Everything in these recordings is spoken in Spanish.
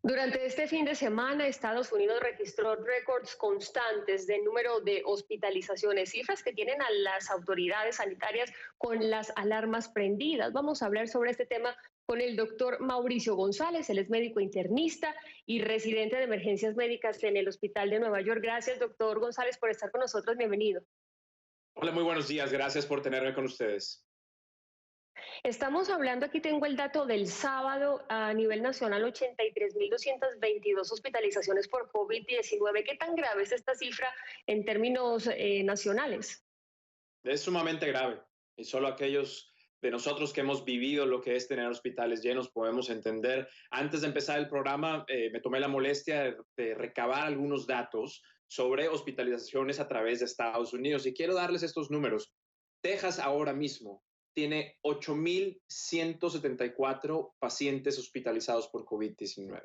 Durante este fin de semana, Estados Unidos registró récords constantes de número de hospitalizaciones, cifras que tienen a las autoridades sanitarias con las alarmas prendidas. Vamos a hablar sobre este tema con el doctor Mauricio González. Él es médico internista y residente de emergencias médicas en el Hospital de Nueva York. Gracias, doctor González, por estar con nosotros. Bienvenido. Hola, muy buenos días. Gracias por tenerme con ustedes. Estamos hablando, aquí tengo el dato del sábado a nivel nacional, 83.222 hospitalizaciones por COVID-19. ¿Qué tan grave es esta cifra en términos nacionales? Es sumamente grave y solo aquellos de nosotros que hemos vivido lo que es tener hospitales llenos podemos entender. Antes de empezar el programa, me tomé la molestia de recabar algunos datos sobre hospitalizaciones a través de Estados Unidos y quiero darles estos números. Texas ahora mismo tiene 8.174 pacientes hospitalizados por COVID-19.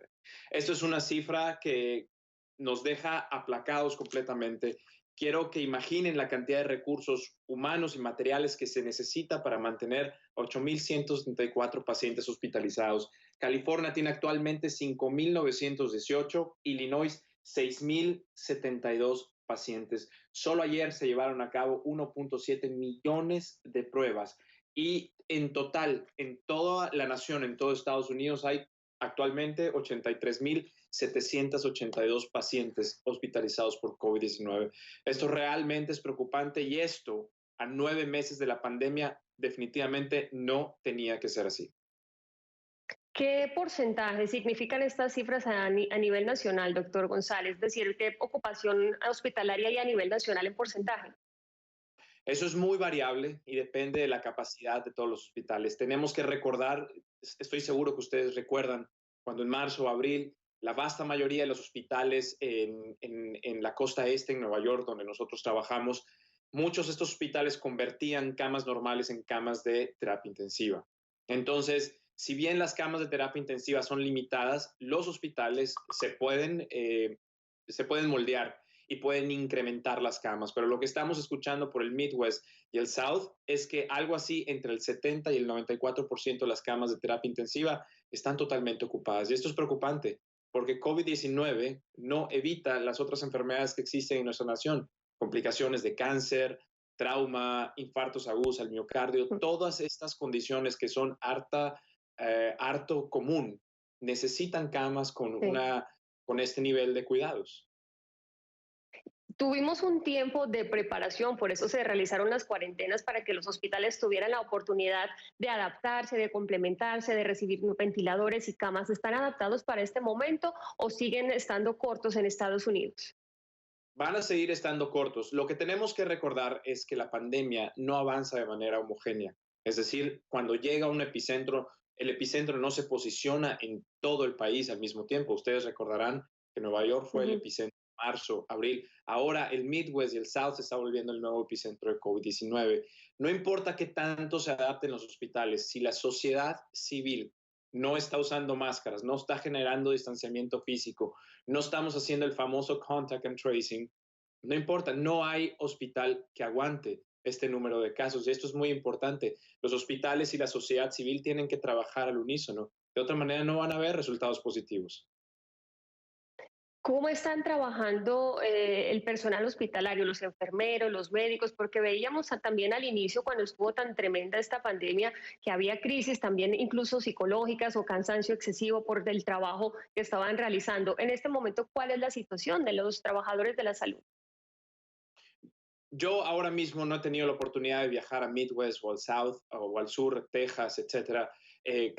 Esto es una cifra que nos deja aplacados completamente. Quiero que imaginen la cantidad de recursos humanos y materiales que se necesita para mantener 8.174 pacientes hospitalizados. California tiene actualmente 5.918, Illinois 6.072 pacientes. Solo ayer se llevaron a cabo 1.7 millones de pruebas y en total, en toda la nación, en todo Estados Unidos, hay actualmente 83.782 pacientes hospitalizados por COVID-19. Esto realmente es preocupante y esto, a 9 meses de la pandemia, definitivamente no tenía que ser así. ¿Qué porcentaje significan estas cifras a nivel nacional, doctor González? Es decir, ¿qué ocupación hospitalaria hay a nivel nacional en porcentaje? Eso es muy variable y depende de la capacidad de todos los hospitales. Tenemos que recordar, estoy seguro que ustedes recuerdan, cuando en marzo o abril la vasta mayoría de los hospitales en la costa este, en Nueva York, donde nosotros trabajamos, muchos de estos hospitales convertían camas normales en camas de terapia intensiva. Entonces, si bien las camas de terapia intensiva son limitadas, los hospitales se pueden moldear y pueden incrementar las camas. Pero lo que estamos escuchando por el Midwest y el South es que algo así entre el 70 y el 94% de las camas de terapia intensiva están totalmente ocupadas. Y esto es preocupante porque COVID-19 no evita las otras enfermedades que existen en nuestra nación, complicaciones de cáncer, trauma, infartos agudos al miocardio, todas estas condiciones que son harto común necesitan camas Sí. con este nivel de cuidados. Tuvimos un tiempo de preparación, por eso se realizaron las cuarentenas para que los hospitales tuvieran la oportunidad de adaptarse, de complementarse, de recibir ventiladores y camas. ¿Están adaptados para este momento o siguen estando cortos en Estados Unidos? Van a seguir estando cortos. Lo que tenemos que recordar es que la pandemia no avanza de manera homogénea. Es decir, cuando llega un epicentro, el epicentro no se posiciona en todo el país al mismo tiempo. Ustedes recordarán que Nueva York fue el Ujú. epicentro en marzo, abril. Ahora el Midwest y el South se está volviendo el nuevo epicentro de COVID-19. No importa qué tanto se adapten los hospitales, si la sociedad civil no está usando máscaras, no está generando distanciamiento físico, no estamos haciendo el famoso contact and tracing, no importa, no hay hospital que aguante este número de casos. Y esto es muy importante. Los hospitales y la sociedad civil tienen que trabajar al unísono. De otra manera, no van a haber resultados positivos. ¿Cómo están trabajando el personal hospitalario, los enfermeros, los médicos? Porque veíamos también al inicio, cuando estuvo tan tremenda esta pandemia, que había crisis también incluso psicológicas o cansancio excesivo por el trabajo que estaban realizando. En este momento, ¿cuál es la situación de los trabajadores de la salud? Yo ahora mismo no he tenido la oportunidad de viajar a Midwest o al South o al Sur, Texas, etcétera,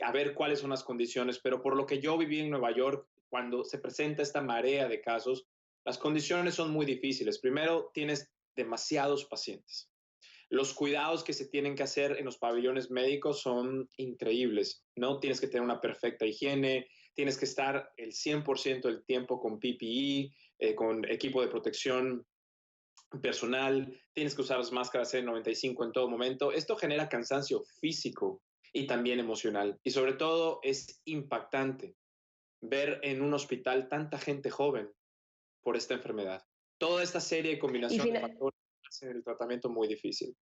a ver cuáles son las condiciones, pero por lo que yo viví en Nueva York, cuando se presenta esta marea de casos, las condiciones son muy difíciles. Primero, tienes demasiados pacientes. Los cuidados que se tienen que hacer en los pabellones médicos son increíbles, ¿no? Tienes que tener una perfecta higiene, tienes que estar el 100% del tiempo con PPE, con equipo de protección personal, tienes que usar las máscaras N95 en todo momento. Esto genera cansancio físico y también emocional. Y sobre todo es impactante ver en un hospital tanta gente joven por esta enfermedad. Toda esta serie de Y, combinación de fina- factores hace el tratamiento muy difícil.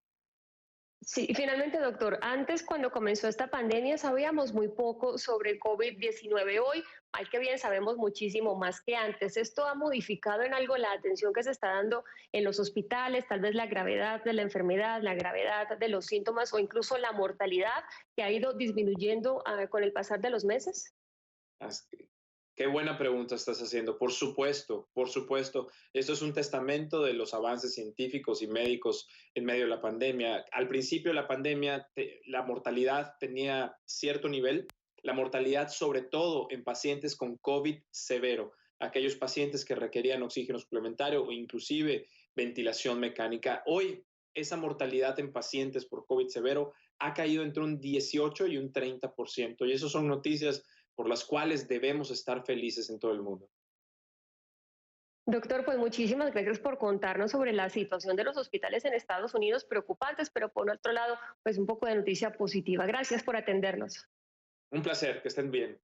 Sí, y finalmente, doctor, antes cuando comenzó esta pandemia sabíamos muy poco sobre el COVID-19. Hoy, mal que bien, sabemos muchísimo más que antes. ¿Esto ha modificado en algo la atención que se está dando en los hospitales, tal vez la gravedad de la enfermedad, la gravedad de los síntomas o incluso la mortalidad que ha ido disminuyendo con el pasar de los meses? As- Qué buena pregunta estás haciendo. Por supuesto, por supuesto. Esto es un testamento de los avances científicos y médicos en medio de la pandemia. Al principio de la pandemia, la mortalidad tenía cierto nivel, la mortalidad sobre todo en pacientes con COVID severo, aquellos pacientes que requerían oxígeno suplementario o inclusive ventilación mecánica. Hoy, esa mortalidad en pacientes por COVID severo ha caído entre un 18 y un 30%. Y eso son noticias por las cuales debemos estar felices en todo el mundo. Doctor, pues muchísimas gracias por contarnos sobre la situación de los hospitales en Estados Unidos, preocupantes, pero por otro lado, pues un poco de noticia positiva. Gracias por atendernos. Un placer, que estén bien.